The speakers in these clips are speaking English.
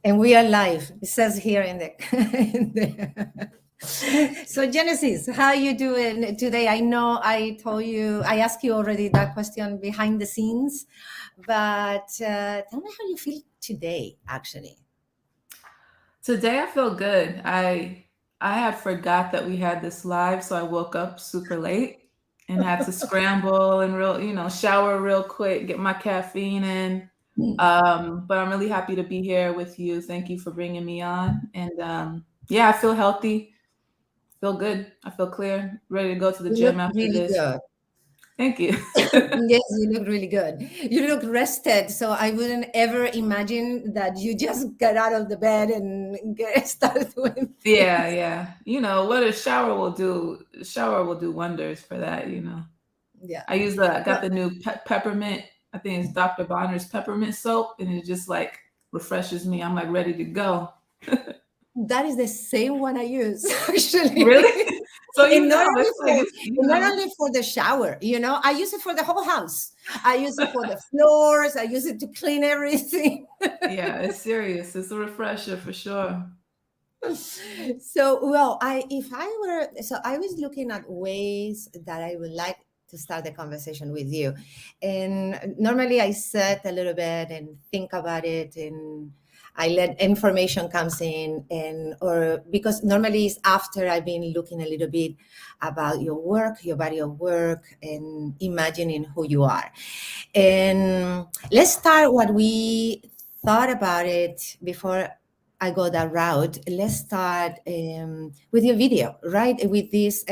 And we are live. It says here in the, in the so Genesis, how you doing today? I know I told you, I asked you already that question behind the scenes, but tell me how you feel today, actually. Today I feel good. I had forgot that we had this live, so I woke up super late and had to scramble and shower real quick, get my caffeine in. But I'm really happy to be here with you. Thank you for bringing me on. And yeah, I feel healthy, feel good. I feel clear, ready to go to the You look gym after really this. good. Thank you. Yes, you look really good. You look rested, so I wouldn't ever imagine that you just get out of the bed and get start doing Yeah, things. yeah. You know what a shower will do. A shower will do wonders for that. Yeah. I got the new peppermint. I think it's Dr. Bonner's peppermint soap, and it just like refreshes me. I'm like ready to go. That is the same one I use Really? actually. So And not only it's like for it's not only for the shower, I use it for the whole house. I use it for the floors, I use it to clean everything. yeah, it's serious. It's a refresher for sure. So, well, I was looking at ways that I would like to start the conversation with you. And normally I sit a little bit and think about it, and I let information comes in, and or because normally it's after I've been looking a little bit about your work, your body of work, and imagining who you are. And let's start what we thought about it before I go that route. Let's start with your video, right? With this,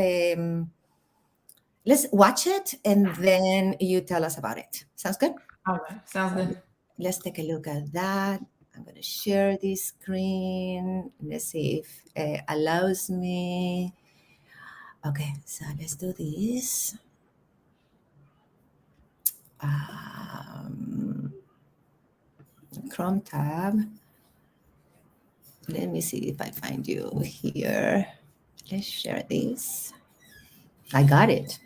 let's watch it and then you tell us about it. Sounds good? All right, sounds So good. let's take a look at that. I'm going to share this screen. Let's see if it allows me. Okay, so let's do this. Um, Chrome tab. Let me see if I find you here. Let's share this. I got it.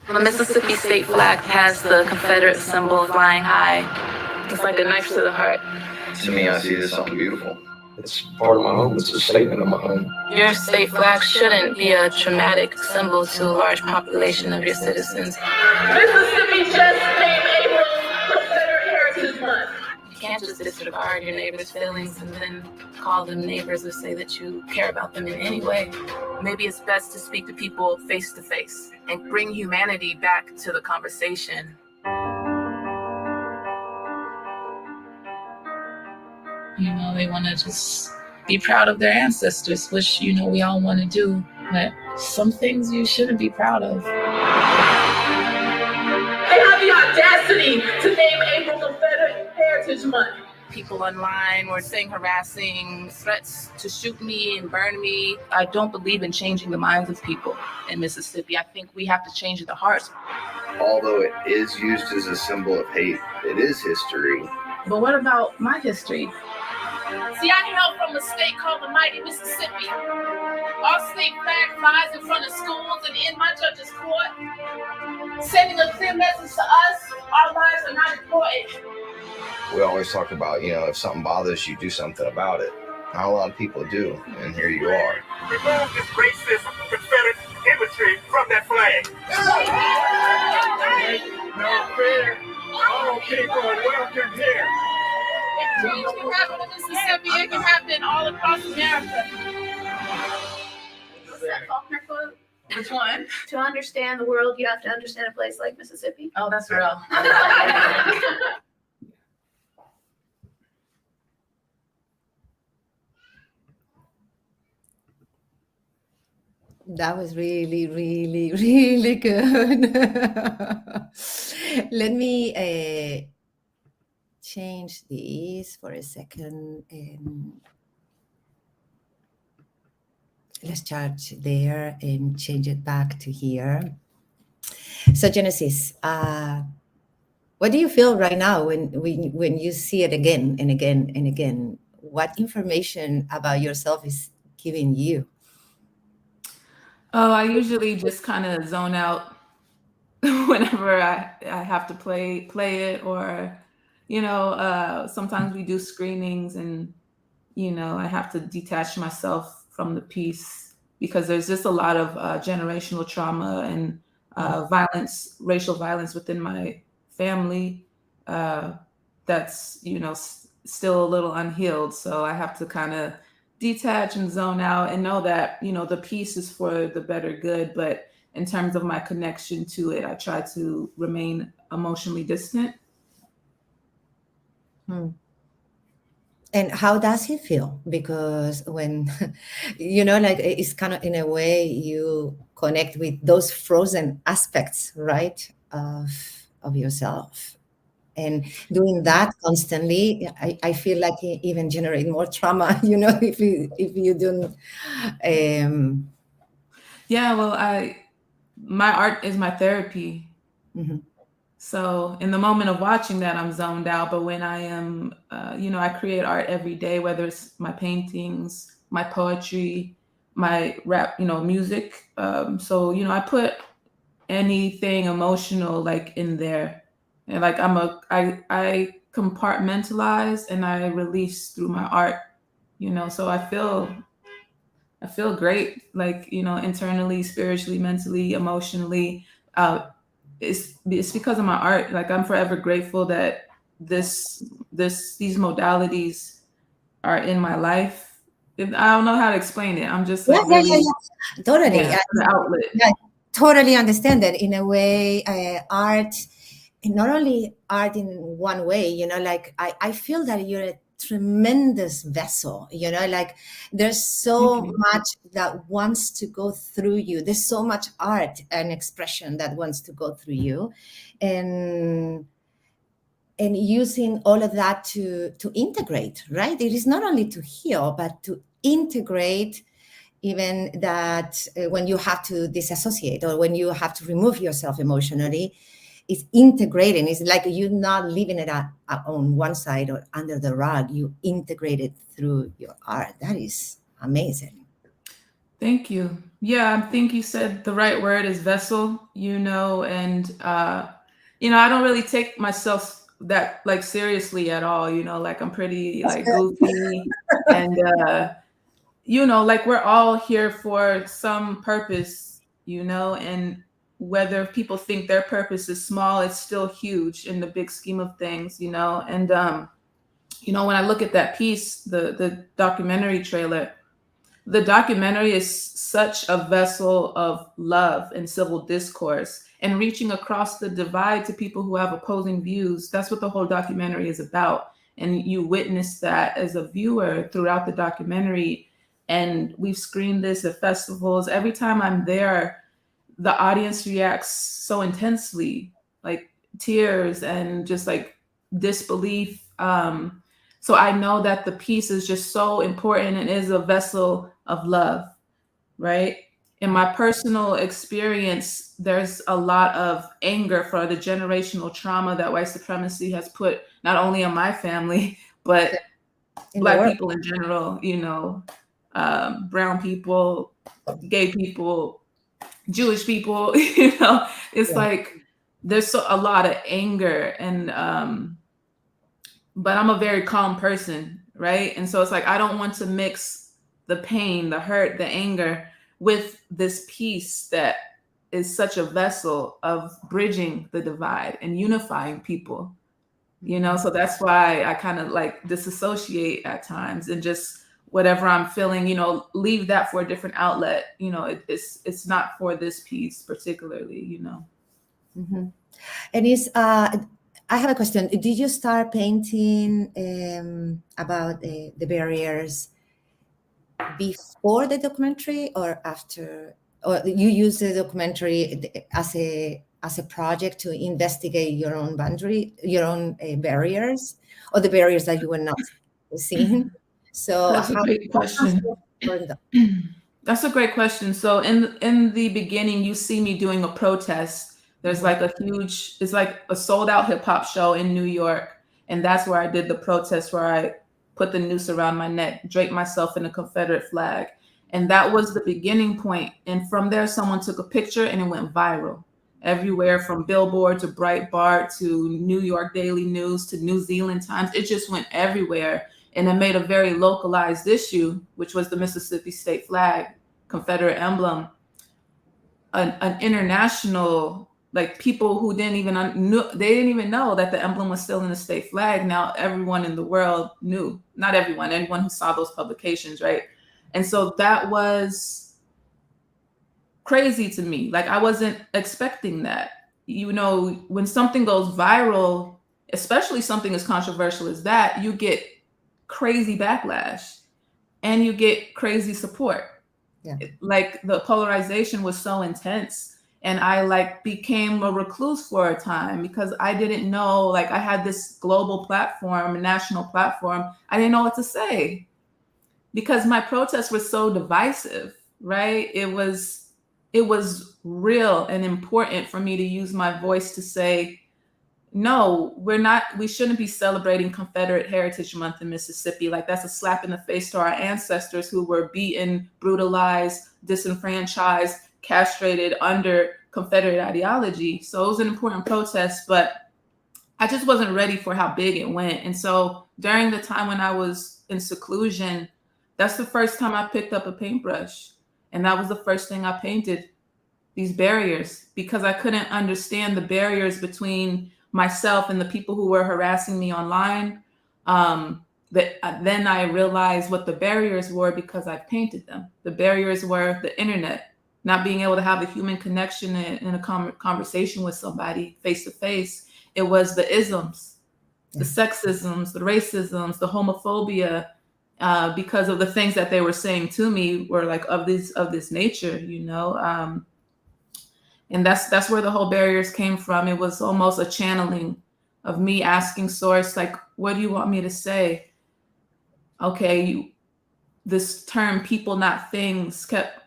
The Mississippi state flag has the Confederate symbol flying high. It's like a knife to the heart. To me, I see this as something beautiful. It's part of my home. It's a statement of my home. Your state flag shouldn't be a traumatic symbol to a large population of your citizens. Mississippi just named April Confederate Heritage Month. You can't just disregard your neighbor's feelings and then call them neighbors or say that you care about them in any way. Maybe it's best to speak to people face to face and bring humanity back to the conversation. They want to just be proud of their ancestors, which, we all want to do. But some things you shouldn't be proud of. They have the audacity to name April Confederate Heritage Month. People online were saying harassing threats to shoot me and burn me. I don't believe in changing the minds of people in Mississippi. I think we have to change the hearts. Although it is used as a symbol of hate, it is history. But what about my history? See, I hail from a state called the mighty Mississippi. Our state flag flies in front of schools and in my judge's court, sending a clear message to us: our lives are not important. We always talk about, if something bothers you, do something about it. Not a lot of people do, and here you are. Remove this racist Confederate imagery from that flag. No fear. All people are welcome here. If change can happen in Mississippi, it can happen all across America. What's that Faulkner quote? Which one? To understand the world, you have to understand a place like Mississippi. Oh, that's real. That was really, really, really good. Let me change this for a second. Let's charge there and change it back to here. So Genesis, what do you feel right now when you see it again and again and again? What information about yourself is giving you? Oh, I usually just kind of zone out whenever I have to play it, or Sometimes we do screenings and, I have to detach myself from the piece because there's just a lot of generational trauma and violence, racial violence within my family that's, still a little unhealed. So I have to kind of detach and zone out and know that, the piece is for the better good. But in terms of my connection to it, I try to remain emotionally distant. Hmm. And how does he feel? Because when, like it's kind of in a way you connect with those frozen aspects, right, of yourself. And doing that constantly, I feel like it even generate more trauma, if you don't. Um, Yeah, well, my art is my therapy. mhm. So in the moment of watching that, I'm zoned out. But when I am, I create art every day, whether it's my paintings, my poetry, my rap, music. So, I put anything emotional like in there. And like I compartmentalize and I release through my art, so I feel great, like, internally, spiritually, mentally, emotionally. It's because of my art. Like I'm forever grateful that these modalities are in my life. I don't know how to explain it. I'm just Yeah, like yeah, yeah, really, yeah. Totally. yeah, the outlet. Yeah, totally understand that in a way, art, and not only art in one way, like I feel that you're a tremendous vessel, like there's Thank so you. much that wants to go through you. There's so much art and expression that wants to go through you. And using all of that to integrate, right? It is not only to heal, but to integrate even that when you have to disassociate or when you have to remove yourself emotionally, it's integrating. It's like you're not leaving it on one side or under the rug. You integrate it through your art. That is amazing. Thank you. Yeah, I think you said the right word is vessel, and I don't really take myself that like seriously at all, like I'm pretty That's like good. goofy and like we're all here for some purpose, and whether people think their purpose is small, it's still huge in the big scheme of things, and when I look at that piece, the documentary trailer, the documentary is such a vessel of love and civil discourse and reaching across the divide to people who have opposing views. That's what the whole documentary is about. And you witness that as a viewer throughout the documentary. And we've screened this at festivals. Every time I'm there, the audience reacts so intensely, like tears and just like disbelief. So I know that the piece is just so important and is a vessel of love, right? In my personal experience, there's a lot of anger for the generational trauma that white supremacy has put not only on my family, but In the Black world. people in general, brown people, gay people, Jewish people, it's Yeah. like there's a lot of anger and but I'm a very calm person, right? And so it's like I don't want to mix the pain, the hurt, the anger with this peace that is such a vessel of bridging the divide and unifying people. So that's why I kind of like disassociate at times and just whatever I'm feeling, leave that for a different outlet. It's not for this piece particularly. Mhm. And I have a question. Did you start painting about the barriers before the documentary or after? Or you use the documentary as a project to investigate your own boundary, your own barriers, or the barriers that you were not seeing? So That's a great how has question. it turned out? That's a great question. So in the beginning, you see me doing a protest. There's Mhm. like it's like a sold out hip hop show in New York, and that's where I did the protest where I put the noose around my neck, draped myself in a Confederate flag, and that was the beginning point. And from there, someone took a picture and it went viral. everywhere from Billboard to Breitbart to New York Daily News to New Zealand Times. It just went everywhere. And it made a very localized issue, which was the Mississippi state flag, Confederate emblem, an international, like people who didn't even they didn't even know that the emblem was still in the state flag. Now everyone in the world knew, not everyone, anyone who saw those publications, right? And so that was crazy to me. Like I wasn't expecting that. You know, when something goes viral, especially something as controversial as that, you get crazy backlash and you get crazy support. Yeah. Like the polarization was so intense, and I like became a recluse for a time because I didn't know, like I had this global platform, a national platform. I didn't know what to say because my protest was so divisive, right? It was real and important for me to use my voice to say, no, we shouldn't be celebrating Confederate Heritage Month in Mississippi. Like that's a slap in the face to our ancestors who were beaten, brutalized, disenfranchised, castrated under Confederate ideology. So it was an important protest, but I just wasn't ready for how big it went. And so during the time when I was in seclusion, that's the first time I picked up a paintbrush. And that was the first thing I painted, these barriers, because I couldn't understand the barriers between myself and the people who were harassing me online. Then I realized what the barriers were because I painted them. The barriers were the internet, not being able to have a human connection in a conversation with somebody face to face. It was the isms, the sexisms, the racisms, the homophobia, because of the things that they were saying to me were like of this nature, you know. And that's where the whole barriers came from. It was almost a channeling of me asking Source, like, what do you want me to say? Okay, this term people not things kept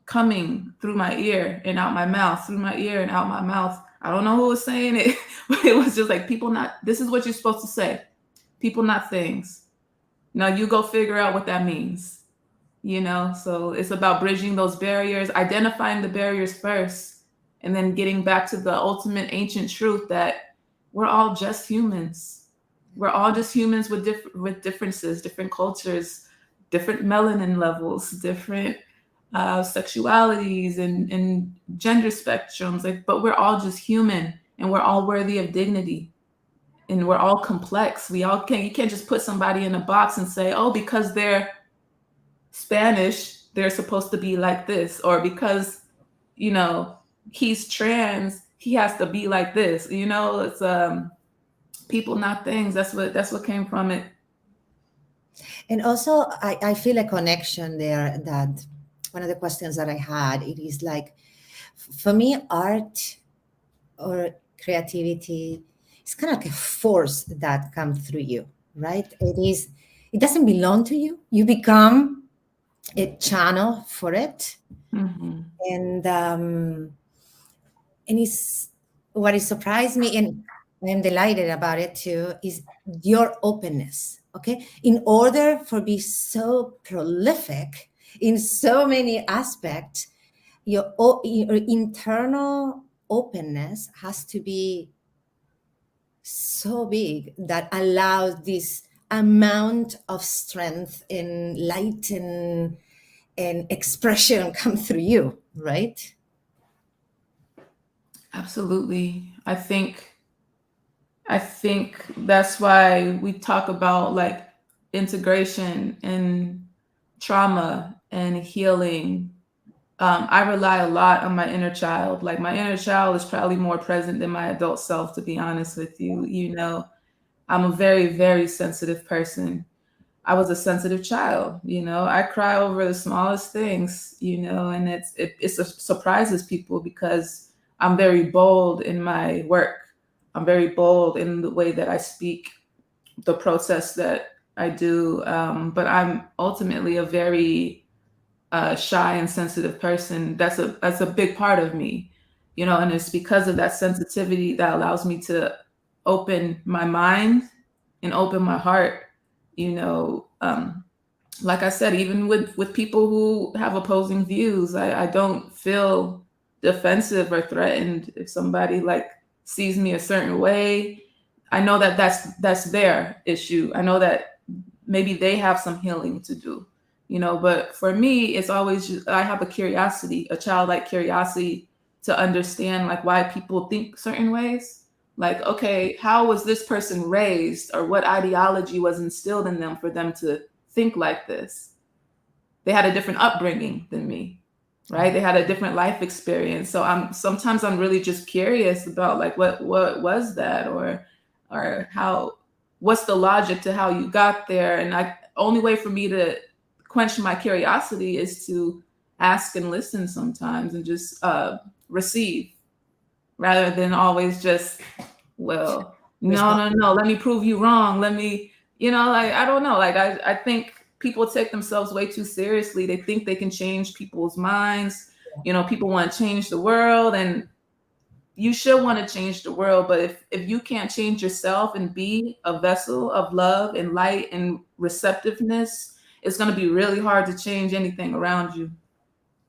coming through my ear and out my mouth, through my ear and out my mouth. I don't know who was saying it, but it was just like, people not, this is what you're supposed to say. People not things. Now you go figure out what that means, you know? So it's about bridging those barriers, identifying the barriers first, and then getting back to the ultimate ancient truth that we're all just humans. We're all just humans with differences, different cultures, different melanin levels, different sexualities and gender spectrums. Like, but we're all just human, and we're all worthy of dignity, and we're all complex. You can't just put somebody in a box and say, oh, because they're Spanish, they're supposed to be like this, or because, you know, he's trans, he has to be like this. You know, it's people not things. That's what came from it. And also I feel a connection there, that one of the questions that I had, it is like, for me, art or creativity is kind of like a force that comes through you, right? It doesn't belong to you. You become a channel for it. Mm-hmm. And it's what it surprised me, and I'm delighted about it too, is your openness. Okay, in order for be so prolific in so many aspects, your internal openness has to be so big that allows this amount of strength and light and expression come through you, right? Absolutely. I think that's why we talk about like integration and trauma and healing. I rely a lot on my inner child. Like my inner child is probably more present than my adult self, to be honest with you. You know, I'm a very, very sensitive person. I was a sensitive child, you know. I cry over the smallest things, you know, and it surprises people because I'm very bold in my work. I'm very bold in the way that I speak, the process that I do. But I'm ultimately a very shy and sensitive person. That's a big part of me, you know, and it's because of that sensitivity that allows me to open my mind and open my heart, you know. Like I said, even with people who have opposing views, I don't feel defensive or threatened if somebody like sees me a certain way. I know that that's their issue. I know that maybe they have some healing to do, but for me, it's always just, I have a curiosity, a childlike curiosity to understand like why people think certain ways. Like, okay, how was this person raised, or what ideology was instilled in them for them to think like this? They had a different upbringing than me, right? They had a different life experience. So sometimes I'm really just curious about like what was that, or how, what's the logic to how you got there. And only way for me to quench my curiosity is to ask and listen sometimes, and just receive, rather than always just, well, no, let me prove you wrong. Let me, like, I don't know. Like, I think people take themselves way too seriously. They think they can change people's minds. People want to change the world, and you should want to change the world. But if you can't change yourself and be a vessel of love and light and receptiveness, it's going to be really hard to change anything around you.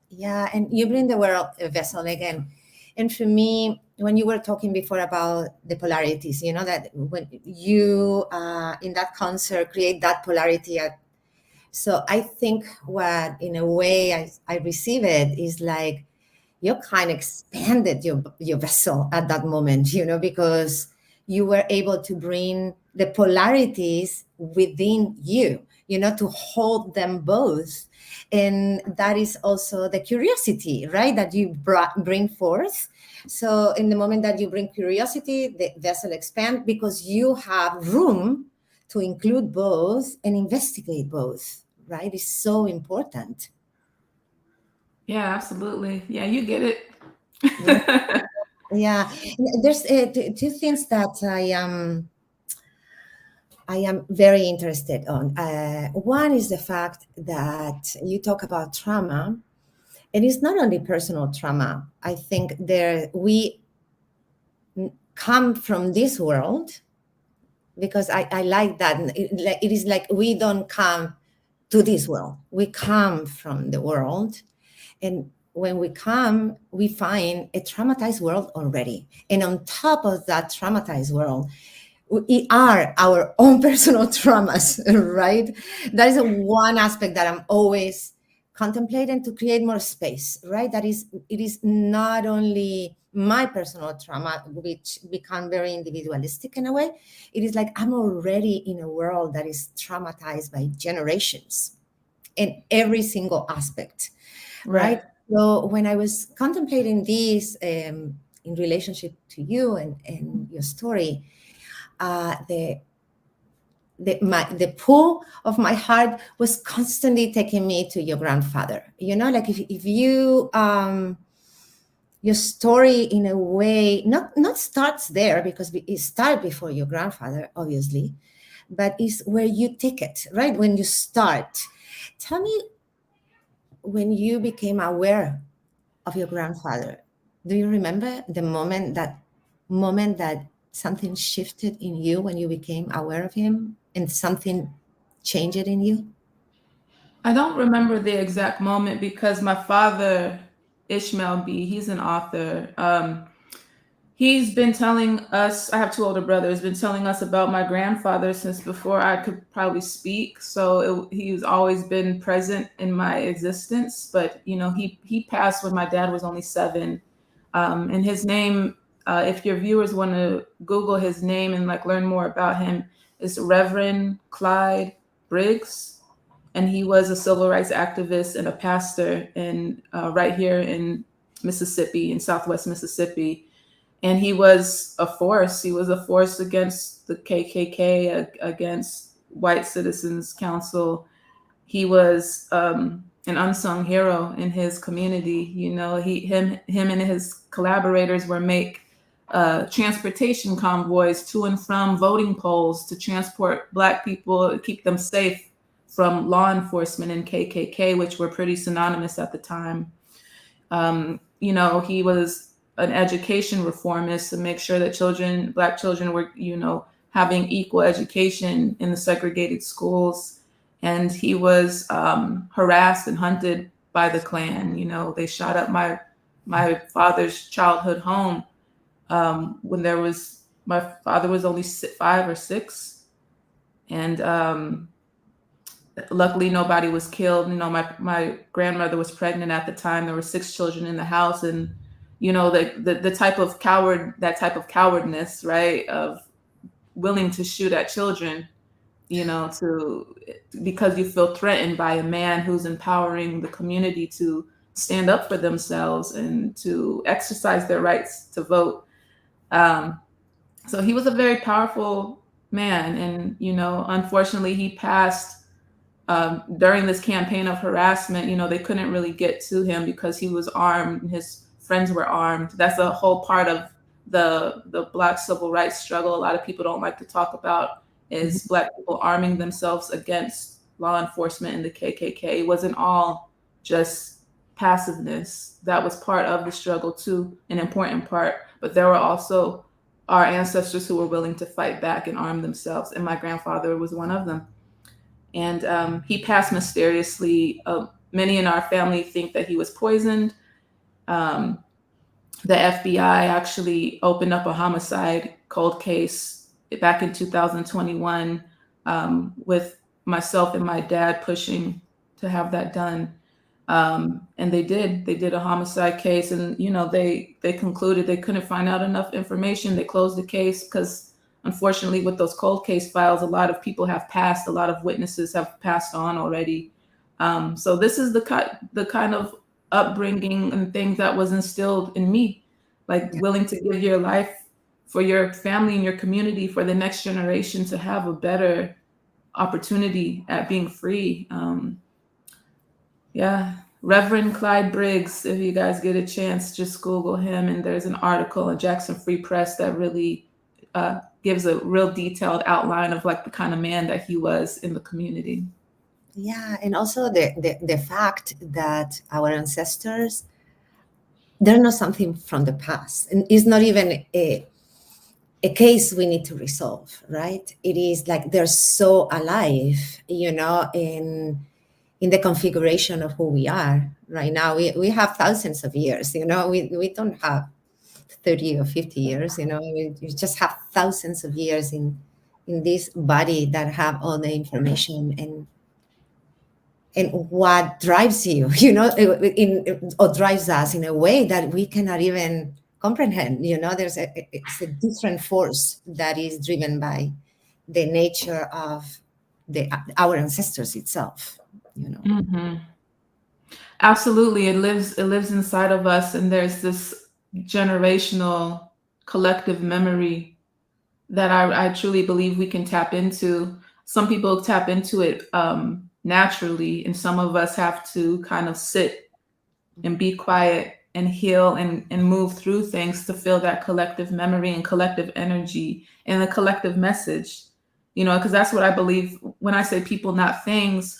Yeah, and you bring the word vessel again. And for me, when you were talking before about the polarities, that when you in that concert create that polarity, so I think what, in a way, I receive it is like you kind of expanded your vessel at that moment, because you were able to bring the polarities within you, to hold them both. And that is also the curiosity, right, that you bring forth. So in the moment that you bring curiosity, the vessel expands because you have room to include both and investigate both, right? It's so important. Yeah, absolutely. Yeah, you get it. Yeah, there's two things that I am very interested on. One is the fact that you talk about trauma, and it's not only personal trauma. I think we come from this world, because I like that. It is like we don't come to this world. We come from the world, and when we come, we find a traumatized world already. And on top of that traumatized world, we are our own personal traumas, right? That is one aspect that I'm always contemplating, to create more space, right? It is not only my personal trauma, which become very individualistic in a way. It is like I'm already in a world that is traumatized by generations in every single aspect, right? So when I was contemplating this in relationship to you and your story, the pull of my heart was constantly taking me to your grandfather. Like if you your story in a way not starts there, because it started before your grandfather, obviously, but it's where you take it, right? When you start, tell me, when you became aware of your grandfather, do you remember the moment that something shifted in you, when you became aware of him and something changed in you? I don't remember the exact moment, because my father, Ishmael B., he's an author. He's been telling us, I have two older brothers, been telling us about my grandfather since before I could probably speak. So he's always been present in my existence. But, he passed when my dad was only 7. And his name, if your viewers want to Google his name and like learn more about him, is Reverend Clyde Briggs. And he was a civil rights activist and a pastor right here in Mississippi, in Southwest Mississippi. And he was a force. He was a force against the KKK, against White Citizens Council. He was an unsung hero in his community. Him and his collaborators were make transportation convoys to and from voting polls to transport Black people, keep them safe from law enforcement and KKK, which were pretty synonymous at the time. He was an education reformist to make sure that Black children were, having equal education in the segregated schools. And he was harassed and hunted by the Klan. They shot up my my father's childhood home, when my father was only 5 or 6, and luckily nobody was killed. My grandmother was pregnant at the time. There were 6 children in the house, and the type of cowardness, right, of willing to shoot at children, because you feel threatened by a man who's empowering the community to stand up for themselves and to exercise their rights to vote. So he was a very powerful man, and unfortunately, he passed during this campaign of harassment. They couldn't really get to him because he was armed and his friends were armed. That's a whole part of the Black civil rights struggle a lot of people don't like to talk about, is Black people arming themselves against law enforcement and the KKK. It wasn't all just passiveness. That was part of the struggle too, an important part. But there were also our ancestors who were willing to fight back and arm themselves, and my grandfather was one of them. And he passed mysteriously. Many in our family think that he was poisoned. The FBI actually opened up a homicide cold case back in 2021, with myself and my dad pushing to have that done. And they did a homicide case, and they concluded they couldn't find out enough information. They closed the case because, unfortunately, with those cold case files, a lot of people have passed, a lot of witnesses have passed on already. So this is the kind of upbringing and things that was instilled in me, like willing to give your life for your family and your community, for the next generation to have a better opportunity at being free. Reverend Clyde Briggs, if you guys get a chance, just Google him, and there's an article in Jackson Free Press that really gives a real detailed outline of like the kind of man that he was in the community. Yeah, and also the fact that our ancestors, they're not something from the past, and it's not even a case we need to resolve, right? It is like they're so alive, in the configuration of who we are right now. We have thousands of years, we don't have 30 or 50 years, we just have thousands of years in this body that have all the information, and what drives you, or drives us in a way that we cannot even comprehend. It's a different force that is driven by the nature of our ancestors itself. Mm-hmm. Absolutely, it lives inside of us, and there's this generational collective memory that I truly believe we can tap into. Some people tap into it naturally, and some of us have to kind of sit and be quiet and heal and move through things to feel that collective memory and collective energy and a collective message, because that's what I believe when I say people, not things.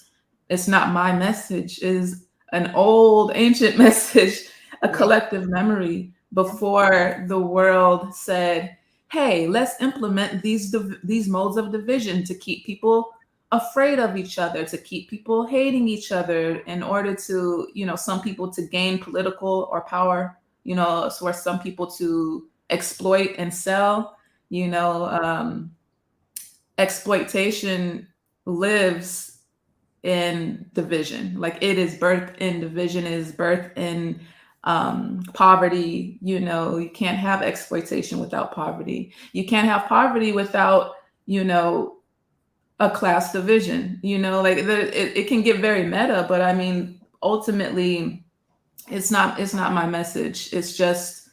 It's not my message, is an old ancient message, a collective memory before the world said, hey, let's implement these modes of division to keep people afraid of each other, to keep people hating each other in order to, some people to gain political or power, for some people to exploit and sell. Exploitation lives in division. Like, it is birthed in division, it is birthed in poverty. You can't have exploitation without poverty. You can't have poverty without, a class division. It can get very meta, but I mean, ultimately, it's not my message. It's just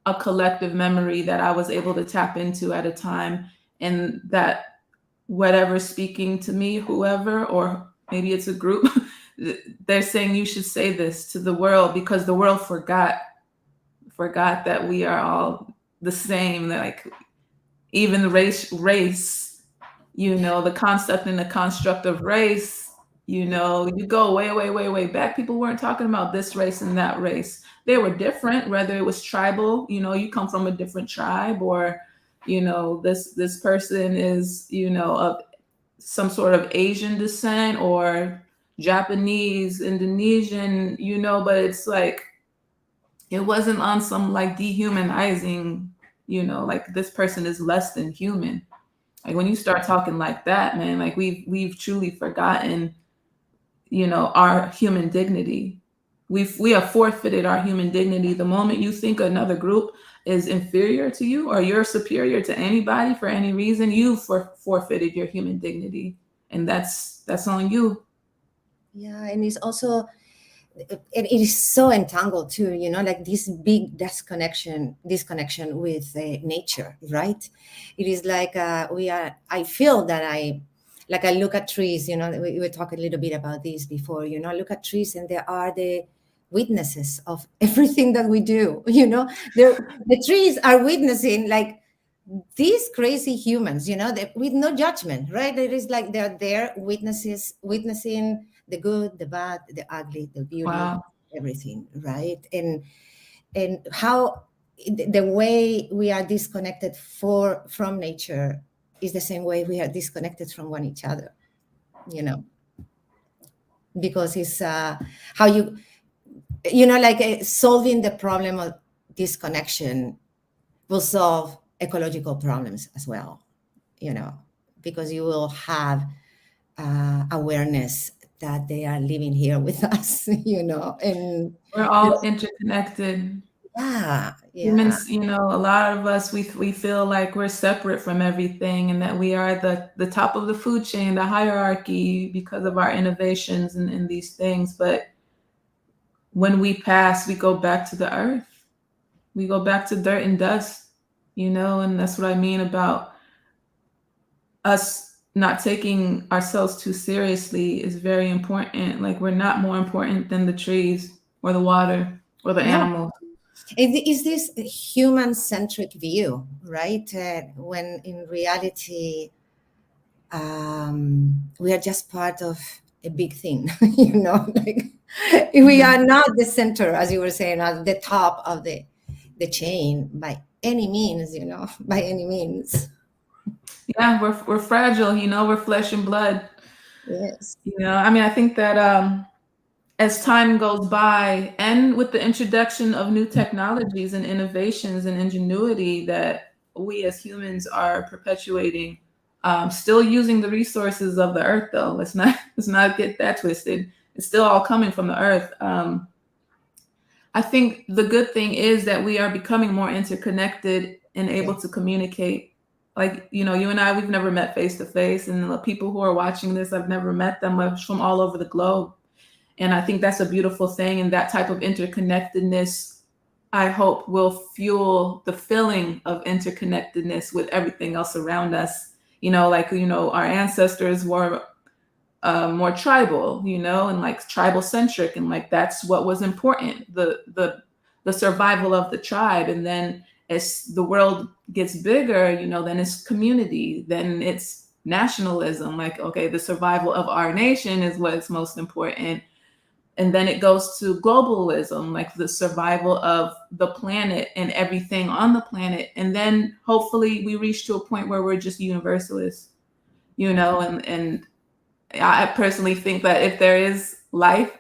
a collective memory that I was able to tap into at a time, and that whatever's speaking to me, whoever, or maybe it's a group, they're saying you should say this to the world, because the world forgot that we are all the same. Like, even race, the concept and the construct of race, you go way back. People weren't talking about this race and that race. They were different, whether it was tribal, you come from a different tribe, or this person is, of some sort of Asian descent, or Japanese, Indonesian, but it's like, It wasn't on some like dehumanizing, like this person is less than human. Like when you start talking like that, man, like we've truly forgotten, our human dignity. We have forfeited our human dignity. The moment you think another group is inferior to you or you're superior to anybody for any reason, you forfeited your human dignity, and that's on you. Yeah, and it's also it is so entangled too, like this big disconnection with nature, right? It is like I feel that I look at trees, we were talking a little bit about this before, I look at trees and there are the witnesses of everything that we do. The trees are witnessing like these crazy humans, with no judgment, right? It is like they're there witnessing the good, the bad, the ugly, the beauty, Wow. everything, right? And how the way we are disconnected from nature is the same way we are disconnected from one each other, because it's how like solving the problem of disconnection will solve ecological problems as well, because you will have awareness that they are living here with us, and We're all interconnected. yeah, Humans, a lot of us, we feel like we're separate from everything and that we are the top of the food chain, the hierarchy, because of our innovations and these things. But when we pass, we go back to the earth. We go back to dirt and dust, and that's what I mean about us not taking ourselves too seriously is very important. Like we're not more important than the trees or the water or the no, animals. it is this human-centric view, right? When in reality, we are just part of a big thing, like we are not the center, as you were saying, at the top of the chain by any means, by any means. Yeah, we're fragile, we're flesh and blood. Yes. I mean, I think that as time goes by and with the introduction of new technologies and innovations and ingenuity that we as humans are perpetuating, still using the resources of the earth though. Let's not get that twisted. It's still all coming from the earth. I think the good thing is that we are becoming more interconnected and able to communicate. Like, you and I, we've never met face to face, and the people who are watching this, I've never met them. We're from all over the globe. And I think that's a beautiful thing. And that type of interconnectedness, I hope, will fuel the feeling of interconnectedness with everything else around us. Our ancestors were more tribal, and like tribal centric, and like that's what was important, the survival of the tribe. And then as the world gets bigger, then it's community, then it's nationalism, like, okay, the survival of our nation is what's most important. And then it goes to globalism, like the survival of the planet and everything on the planet. And then hopefully we reach to a point where we're just universalists, and I personally think that if there is life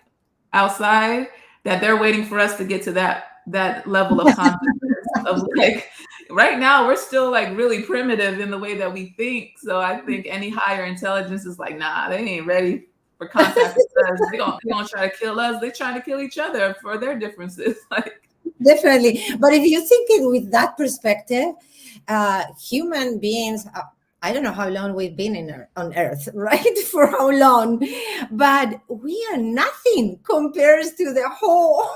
outside, that they're waiting for us to get to that level of consciousness of like, right now we're still like really primitive in the way that we think. So I think any higher intelligence is like, nah, they ain't ready for contact with us. They gonna try to kill us. They're trying to kill each other for their differences. Like, Definitely. But if you think it with that perspective, human beings, I don't know how long we've been on Earth, right? For how long? But we are nothing compared to the whole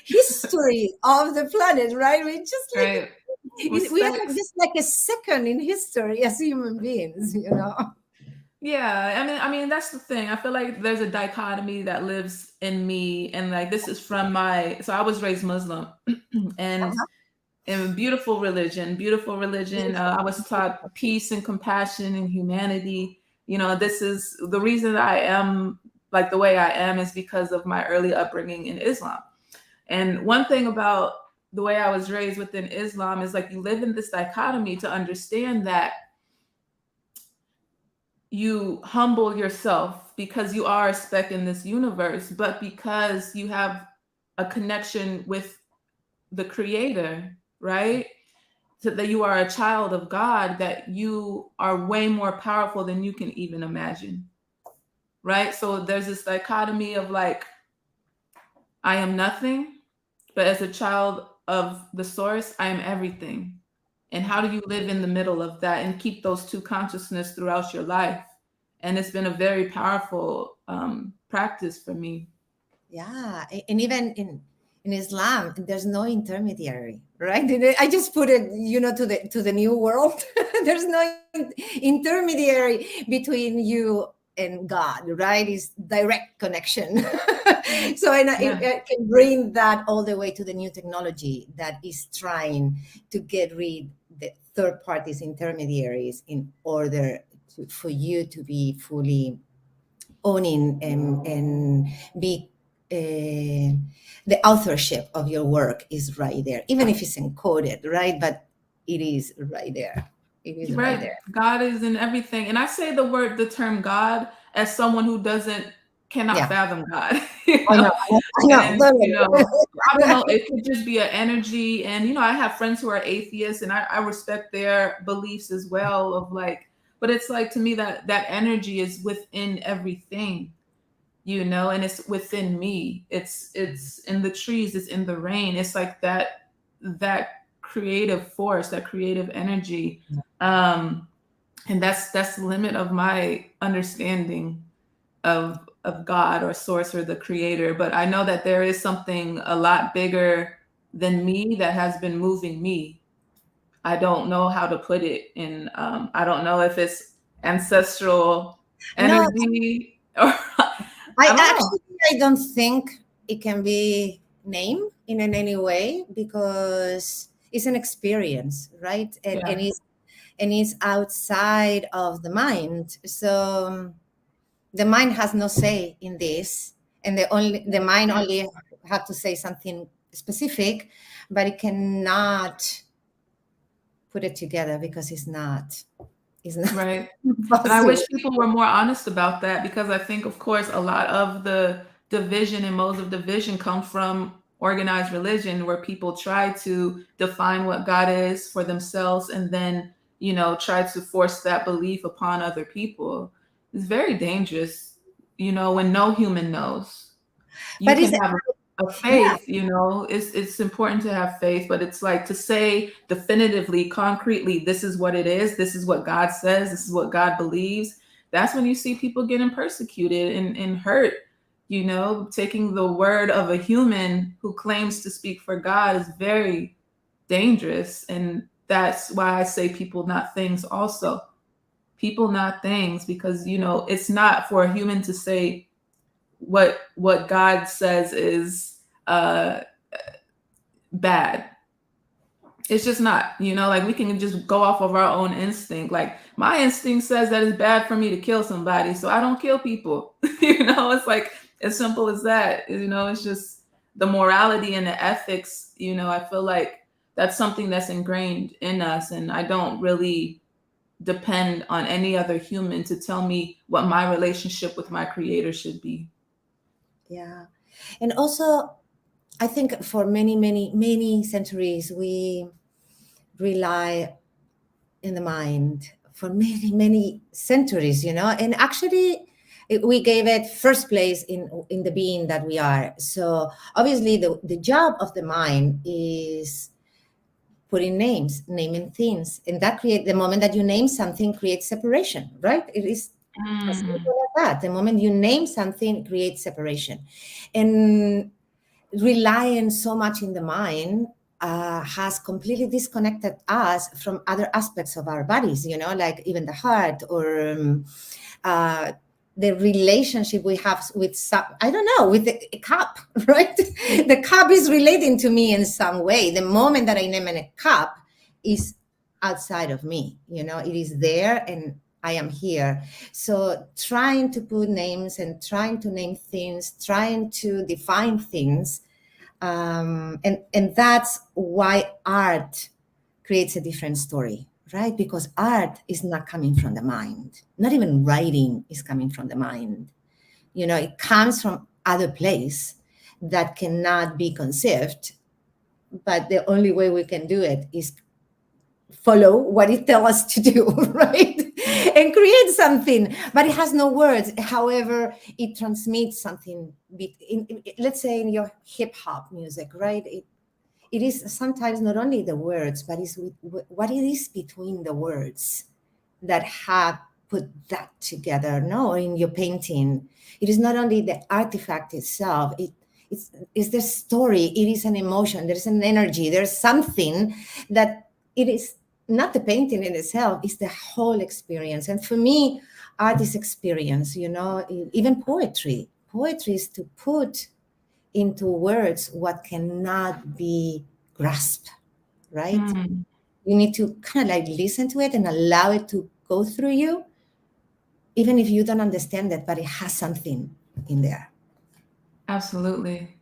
history of the planet, right? We just like right. we are like just like a second in history as human beings, Yeah, I mean that's the thing. I feel like there's a dichotomy that lives in me, and like this is from so I was raised Muslim, and in beautiful religion. I was taught peace and compassion and humanity. This is the reason that I am like the way I am is because of my early upbringing in Islam. And one thing about the way I was raised within Islam is like you live in this dichotomy to understand that you humble yourself because you are a speck in this universe, but because you have a connection with the creator, right? That you are a child of God, that you are way more powerful than you can even imagine, right? So there's this dichotomy of like, I am nothing, but as a child of the source, I am everything. And how do you live in the middle of that and keep those two consciousness throughout your life? And it's been a very powerful practice for me. Yeah, and even in Islam, there's no intermediary, right? I just put it, to the new world. There's no intermediary between you and God, right? It's direct connection. So I can bring that all the way to the new technology that is trying to get rid the third parties intermediaries in order for you to be fully owning and be the authorship of your work is right there, even if it's encoded, right? But it is right there. It is right there. God is in everything. And I say the term God as someone who cannot fathom God. I know. And, I don't know, it could just be an energy. And, I have friends who are atheists, and I respect their beliefs as well of like, but it's like, to me, that energy is within everything, and it's within me. It's in the trees, it's in the rain. It's like that creative force, that creative energy. And that's the limit of my understanding of God or source or the creator. But I know that there is something a lot bigger than me that has been moving me. I don't know how to put it in. I don't know if it's ancestral energy or I don't think it can be named in any way, because it's an experience, right? And it's outside of the mind. So the mind has no say in this, and the mind only had to say something specific, but it cannot put it together because it's not right. And I wish people were more honest about that, because I think, of course, a lot of the division and modes of division come from organized religion, where people try to define what God is for themselves and then, try to force that belief upon other people. It's very dangerous, when no human knows. You can have a faith, it's important to have faith, but it's like to say definitively, concretely, this is what it is, this is what God says, this is what God believes. That's when you see people getting persecuted and hurt. Taking the word of a human who claims to speak for God is very dangerous. And that's why I say people, not things also. People, not things, because, it's not for a human to say what God says is bad. It's just not, like, we can just go off of our own instinct. Like, my instinct says that it's bad for me to kill somebody, so I don't kill people. It's like as simple as that. It's just the morality and the ethics. I feel like that's something that's ingrained in us, and I don't really depend on any other human to tell me what my relationship with my creator should be. Yeah. And also, I think for many, many, many centuries, we rely in the mind for many, many centuries, and actually we gave it first place in the being that we are. So obviously the job of the mind is putting names, naming things, and that the moment that you name something creates separation, right? It is as simple as that. The moment you name something creates separation. And relying so much in the mind has completely disconnected us from other aspects of our bodies, like even the heart or the relationship we have with with the cup, right? The cup is relating to me in some way. The moment that I name a cup is outside of me, it is there and I am here. So trying to put names and trying to name things, trying to define things, and that's why art creates a different story, right? Because art is not coming from the mind. Not even writing is coming from the mind. It comes from other place that cannot be conceived but the only way we can do it is follow what it tells us to do, right? And create something, but it has no words. However, it transmits something. Let's say in your hip hop music, right? It is sometimes not only the words, but it's what it is between the words that have put that together. No, in your painting, it is not only the artifact itself. It's the story. It is an emotion. There's an energy. There's something that it is not the painting in itself. It's the whole experience. And for me, art is experience. Even poetry. Poetry is to put into words what cannot be grasped, right? You need to kind of like listen to it and allow it to go through you, even if you don't understand it, but it has something in there. Absolutely.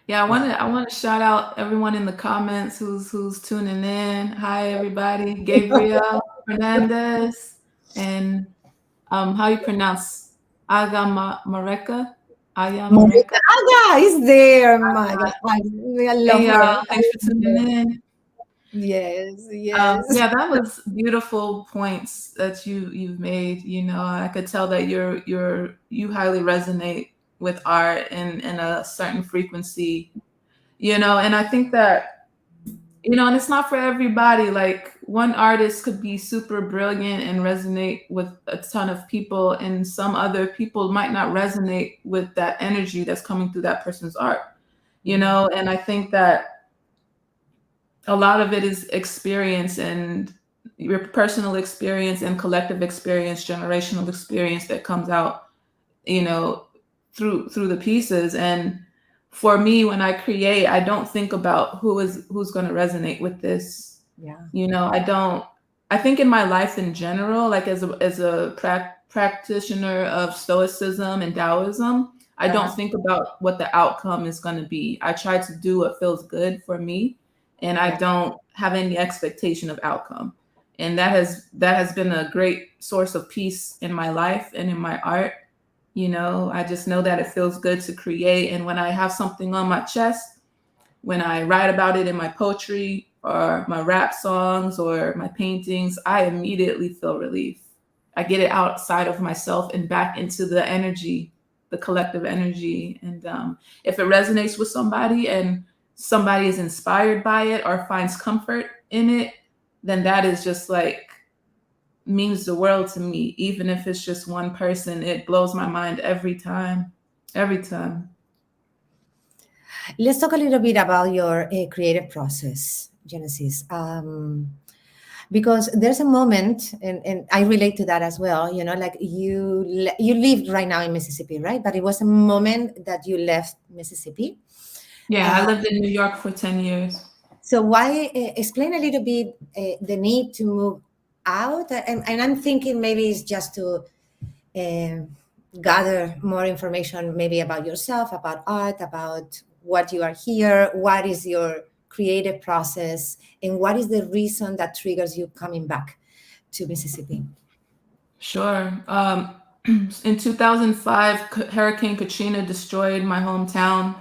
Yeah, I want to shout out everyone in the comments who's tuning in. Hi everybody. Gabriel Fernandez and how you pronounce Aga Mareka? Aya Mareka. Aga is there, my God. I love Hey her. y'all, thanks for tuning in. Yes. Yeah, that was beautiful points that you've made. I could tell that you highly resonate with art and a certain frequency. And I think that and it's not for everybody. Like one artist could be super brilliant and resonate with a ton of people, and some other people might not resonate with that energy that's coming through that person's art. And I think that a lot of it is experience and your personal experience and collective experience, generational experience that comes out, through the pieces. And for me, when I create, I don't think about who's going to resonate with this. Yeah. I think in my life in general, like as a practitioner of Stoicism and Taoism, I don't think about what the outcome is going to be. I try to do what feels good for me, and I don't have any expectation of outcome. And that has been a great source of peace in my life and in my art. I just know that it feels good to create. And when I have something on my chest, when I write about it in my poetry or my rap songs or my paintings, I immediately feel relief. I get it outside of myself and back into the energy, the collective energy. And if it resonates with somebody and somebody is inspired by it or finds comfort in it, then that is just like means the world to me. Even if it's just one person, it blows my mind every time. Let's talk a little bit about your creative process, Genesis. Because there's a moment, and I relate to that as well, like you lived right now in Mississippi, right? But it was a moment that you left Mississippi. Yeah, I lived in New York for 10 years. So why, explain a little bit the need to move out? And I'm thinking maybe it's just to gather more information maybe about yourself, about art, about what you are here, what is your creative process, and what is the reason that triggers you coming back to Mississippi? Sure. In 2005, Hurricane Katrina destroyed my hometown,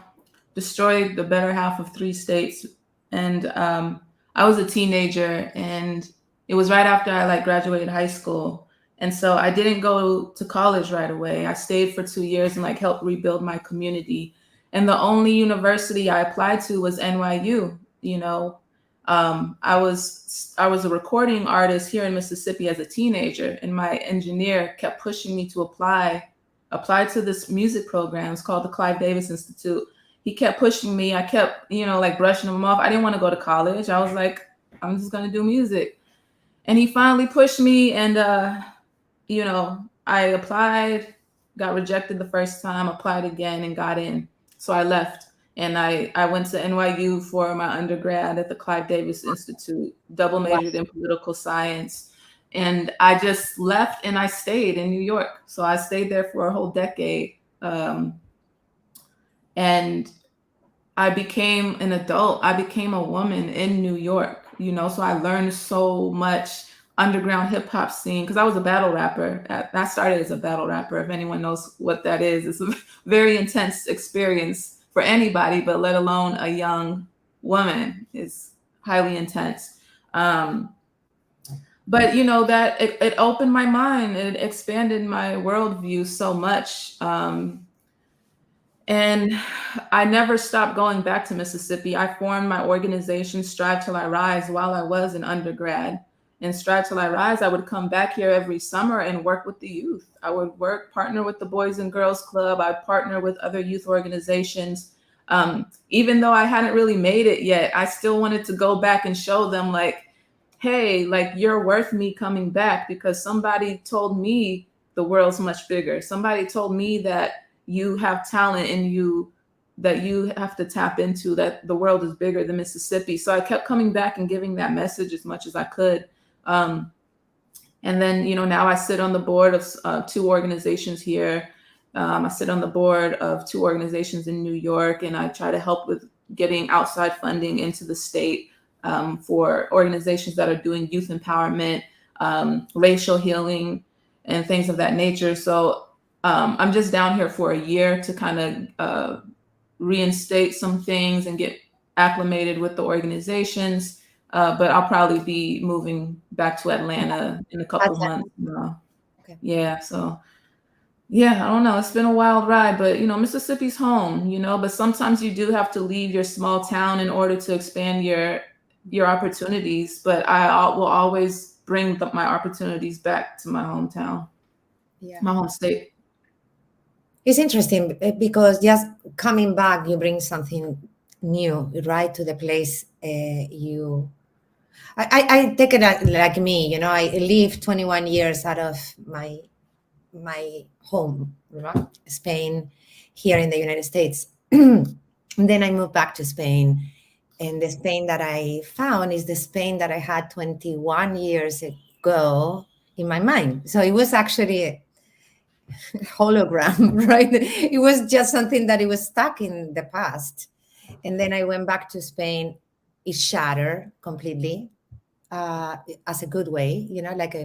destroyed the better half of 3 states. And I was a teenager, and it was right after I graduated high school. And so I didn't go to college right away. I stayed for 2 years and helped rebuild my community. And the only university I applied to was NYU. I was a recording artist here in Mississippi as a teenager, and my engineer kept pushing me to apply to this music program. It's called the Clive Davis Institute. He kept pushing me. I kept, brushing him off. I didn't want to go to college. I was like, I'm just going to do music. And he finally pushed me, and I applied, got rejected the first time, applied again, and got in. So I left. And I went to NYU for my undergrad at the Clive Davis Institute, double majored in political science. And I just left and I stayed in New York. So I stayed there for a whole decade. And I became an adult. I became a woman in New York, so I learned so much underground hip hop scene because I was a battle rapper. I started as a battle rapper. If anyone knows what that is, it's a very intense experience for anybody, but let alone a young woman is highly intense. But you know that it opened my mind. It expanded my worldview so much. And I never stopped going back to Mississippi. I formed my organization, Strive Till I Rise, while I was an undergrad. In Strive Till I Rise, I would come back here every summer and work with the youth. I would partner with the Boys and Girls Club. I'd partner with other youth organizations. Even though I hadn't really made it yet, I still wanted to go back and show them, like, hey, like, you're worth me coming back, because somebody told me the world's much bigger. Somebody told me that you have talent in you that you have to tap into, that the world is bigger than Mississippi. So I kept coming back and giving that message as much as I could. And then, you know, now I sit on the board of 2 organizations here. I sit on the board of 2 organizations in New York, and I try to help with getting outside funding into the state for organizations that are doing youth empowerment, racial healing, and things of that nature. So I'm just down here for a year to kind of reinstate some things and get acclimated with the organizations. But I'll probably be moving back to Atlanta in a couple of months. Okay. Yeah. So yeah, I don't know. It's been a wild ride, but you know, Mississippi's home, you know, but sometimes you do have to leave your small town in order to expand your opportunities. But will always bring my opportunities back to my hometown, my home state. It's interesting because just coming back, you bring something new, right, to the place I take it like me, you know, I lived 21 years out of my home, right? Spain, here in the United States. And then I moved back to Spain. And the Spain that I found is the Spain that I had 21 years ago in my mind. So it was actually a hologram, right? It was just something that it was stuck in the past. And then I went back to Spain. It shattered completely. As a good way, you know, like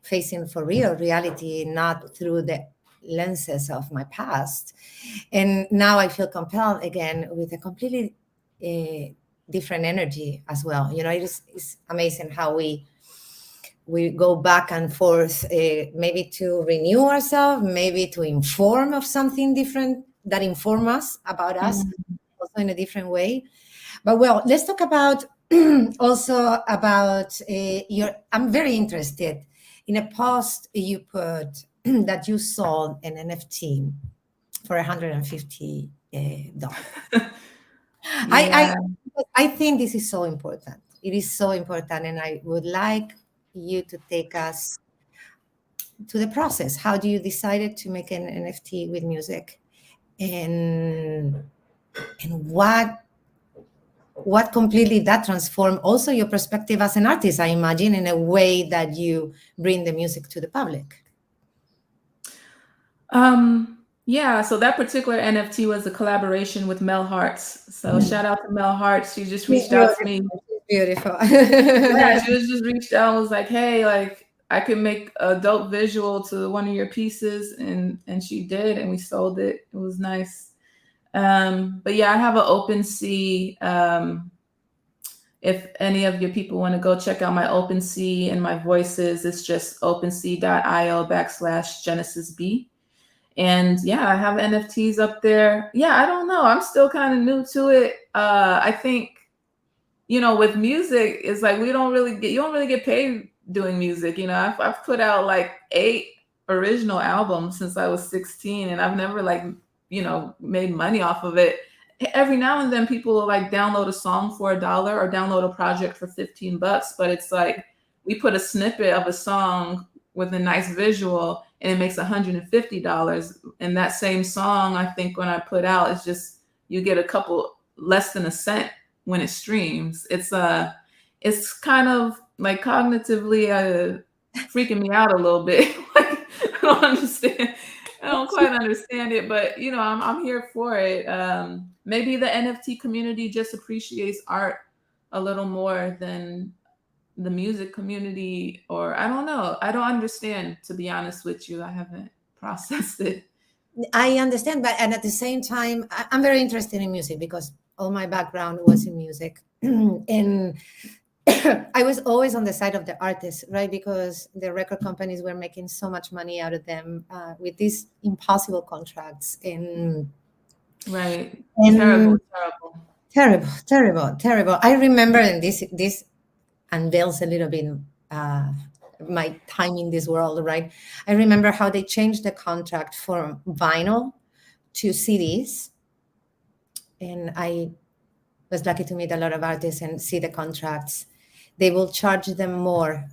facing for real reality, not through the lenses of my past. And now I feel compelled again with a completely different energy as well. You know, it's amazing how we go back and forth, maybe to renew ourselves, maybe to inform of something different that inform us about us, also in a different way. But well, let's talk about also about I'm very interested in a post you put that you sold an NFT for $150. I think this is so important. It is so important, and I would like you to take us to the process. How do you decided to make an NFT with music, and what completely that transformed also your perspective as an artist, I imagine, in a way that you bring the music to the public? Yeah, so that particular NFT was a collaboration with Mel Harts. So shout out to Mel Harts. She just reached out to me. Beautiful. Yeah, she was just reached out and was like, hey, like, I could make a dope visual to one of your pieces. And she did, and we sold it. It was nice. But yeah, I have an OpenSea. If any of your people want to go check out my OpenSea and my voices, it's just opensea.io/GenesisB. And yeah, I have NFTs up there. Yeah, I don't know. I'm still kind of new to it. I think, you know, with music, it's like you don't really get paid doing music. You know, I've put out like 8 original albums since I was 16, and I've never, like, you know, made money off of it. Every now and then people will like download a song for $1 or download a project for $15, but it's like we put a snippet of a song with a nice visual and it makes $150. And that same song, I think when I put out, it's just, you get a couple less than a cent when it streams. It's kind of like cognitively freaking me out a little bit. Like, I don't understand. I don't quite understand it, but you know, I'm here for it. Maybe the NFT community just appreciates art a little more than the music community, or I don't know. I don't understand, to be honest with you. I haven't processed it. I understand, but and at the same time, I'm very interested in music because all my background was in music. And I was always on the side of the artists, right? Because the record companies were making so much money out of them with these impossible contracts. Right. And Terrible, terrible. terrible, terrible, terrible. I remember, and this unveils a little bit uh, my time in this world, right? I remember how they changed the contract from vinyl to CDs, and I was lucky to meet a lot of artists and see the contracts. They will charge them more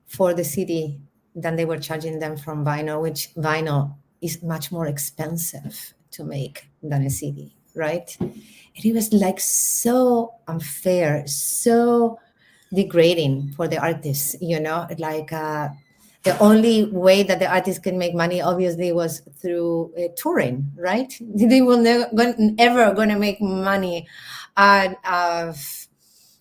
for the CD than they were charging them from vinyl, which vinyl is much more expensive to make than a CD, right? And it was like so unfair, so degrading for the artists, like the only way that the artists can make money obviously was through touring, right? They will never ever gonna make money out of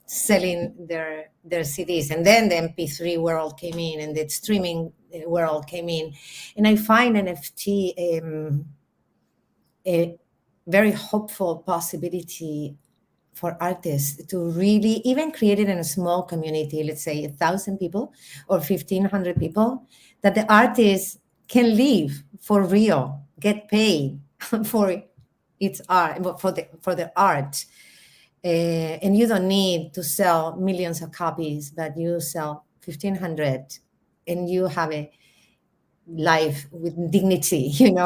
selling their CDs. And then the MP3 world came in and the streaming world came in. And I find NFT a very hopeful possibility for artists to really even create it in a small community, let's say 1,000 people or 1,500 people, that the artists can live for real, get paid for its art, for the art. And you don't need to sell millions of copies, but you sell 1,500 and you have a life with dignity, and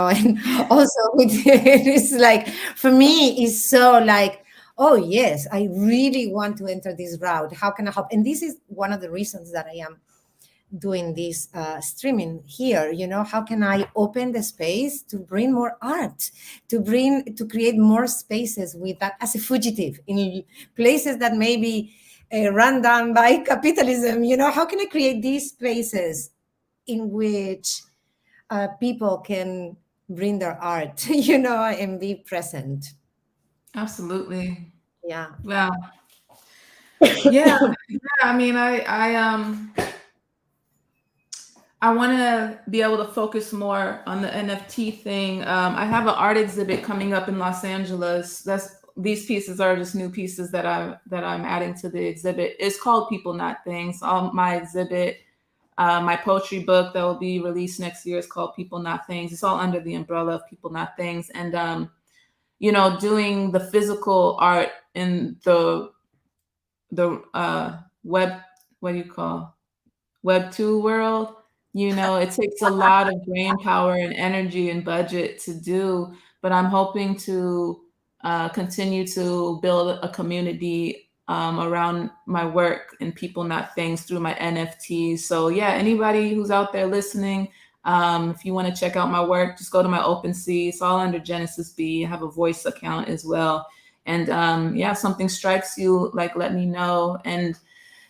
also with it's like, for me, it's so like, oh yes, I really want to enter this route. How can I help? And this is one of the reasons that I am doing this streaming here. How can I open the space to bring more art, to create more spaces with that as a fugitive in places that may be run down by capitalism. How can I create these spaces in which people can bring their art, and be present. Absolutely. Yeah. Wow. Yeah. Yeah. I mean, I want to be able to focus more on the NFT thing. I have an art exhibit coming up in Los Angeles. These pieces are just new pieces that I'm adding to the exhibit. It's called People Not Things. My exhibit, my poetry book that will be released next year is called People Not Things. It's all under the umbrella of People Not Things. And doing the physical art in the web, what do you call, web 2 world, it takes a lot of brain power and energy and budget to do, but I'm hoping to continue to build a community around my work and People Not Things through my NFTs. So yeah, anybody who's out there listening, if you want to check out my work, just go to my OpenSea. It's all under Genesis B. I have a voice account as well. And yeah, if something strikes you, like, let me know. And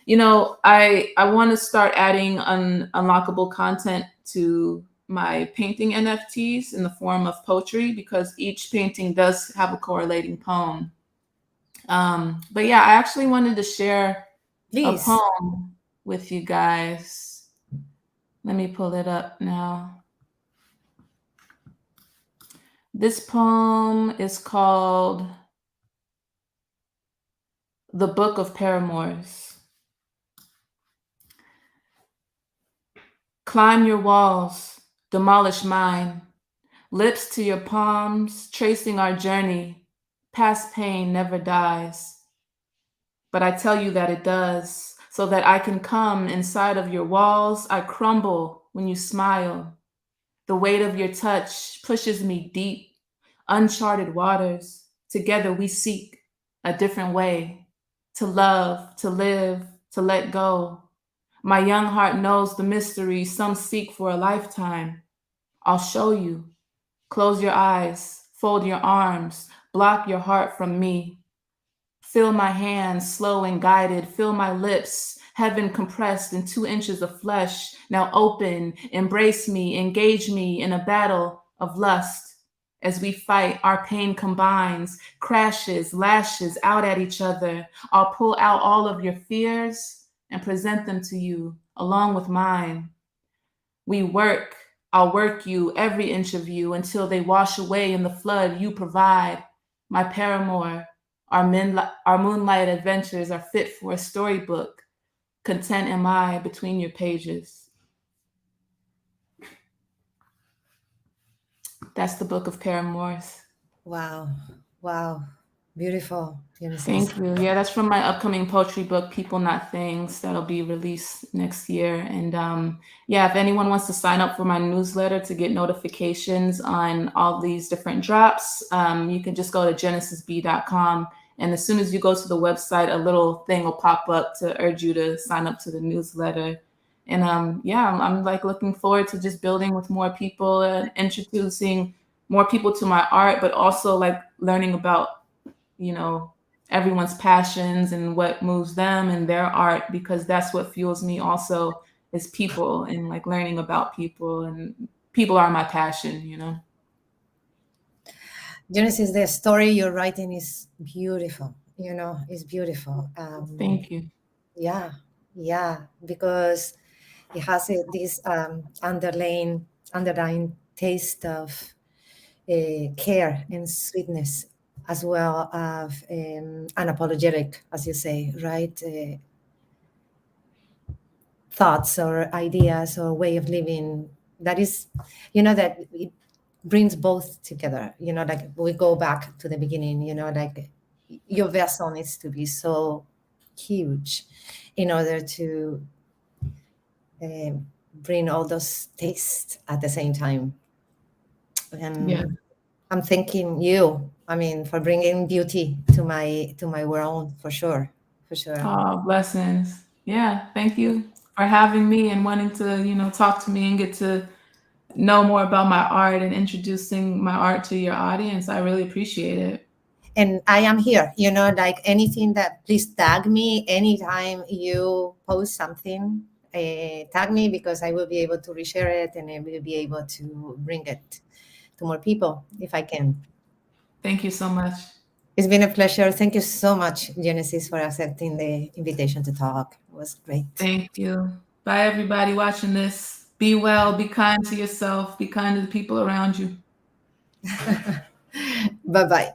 I want to start adding unlockable content to my painting NFTs in the form of poetry, because each painting does have a correlating poem. But yeah, I actually wanted to share a Please. poem with you guys. Let me pull it up now. This poem is called The Book of Paramours. Climb your walls, demolish mine. Lips to your palms, tracing our journey. Past pain never dies. But I tell you that it does, so that I can come inside of your walls. I crumble when you smile. The weight of your touch pushes me deep. Uncharted waters, together we seek a different way to love, to live, to let go. My young heart knows the mystery some seek for a lifetime. I'll show you. Close your eyes, fold your arms, block your heart from me. Feel my hands slow and guided, feel my lips, heaven compressed in 2 inches of flesh. Now open, embrace me, engage me in a battle of lust. As we fight, our pain combines, crashes, lashes out at each other. I'll pull out all of your fears and present them to you along with mine. We work, I'll work you, every inch of you, until they wash away in the flood you provide. My paramour, Our moonlight adventures are fit for a storybook. Content am I between your pages. That's the book of paramours. Wow. Wow. Beautiful, Genesis. Thank you. Yeah, that's from my upcoming poetry book, People Not Things, that'll be released next year. And yeah, if anyone wants to sign up for my newsletter to get notifications on all these different drops, you can just go to genesisb.com. And as soon as you go to the website, a little thing will pop up to urge you to sign up to the newsletter. And yeah, I'm like looking forward to just building with more people and introducing more people to my art, but also like learning about, you know, everyone's passions and what moves them and their art, because that's what fuels me also, is people and like learning about people, and people are my passion, you know. Genesis, the story you're writing is beautiful. You know, it's beautiful. Thank you. Yeah, because it has this underlying taste of care and sweetness, as well as unapologetic, as you say, right? Thoughts or ideas or way of living that is, that it brings both together. Like we go back to the beginning. Like your vessel needs to be so huge in order to bring all those tastes at the same time. And Yeah. I'm thanking you, for bringing beauty to my world, for sure. Oh, blessings. Yeah, thank you for having me and wanting to, talk to me and get to know more about my art and introducing my art to your audience. I really appreciate it. And I am here, like anything that, please tag me anytime you post something. Tag me, because I will be able to reshare it, and I will be able to bring it to more people if I can. Thank you so much. It's been a pleasure. Thank you so much, Genesis, for accepting the invitation to talk. It was great. Thank you. Bye, everybody watching this. Be well, be kind to yourself, be kind to the people around you. Bye-bye.